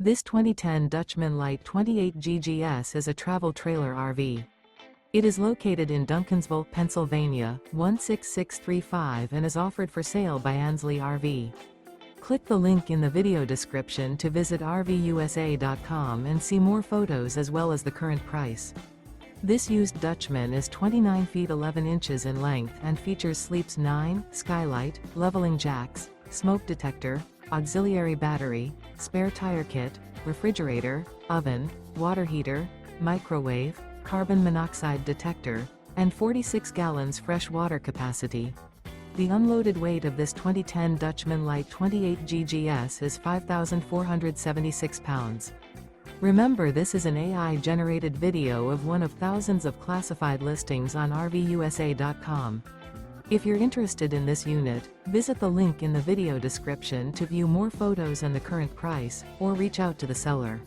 This 2010 Dutchmen Lite 28 GGS is a travel trailer RV. It is located in Duncansville, Pennsylvania, 16635 and is offered for sale by Ansley RV. Click the link in the video description to visit RVUSA.com and see more photos as well as the current price. This used Dutchman is 29 feet 11 inches in length and features sleeps 9, skylight, leveling jacks, smoke detector, auxiliary battery, spare tire kit, refrigerator, oven, water heater, microwave, carbon monoxide detector, and 46 gallons fresh water capacity. The unloaded weight of this 2010 Dutchmen Lite 28 GGS is 5,476 pounds. Remember, this is an AI-generated video of one of thousands of classified listings on RVUSA.com. If you're interested in this unit, visit the link in the video description to view more photos and the current price, or reach out to the seller.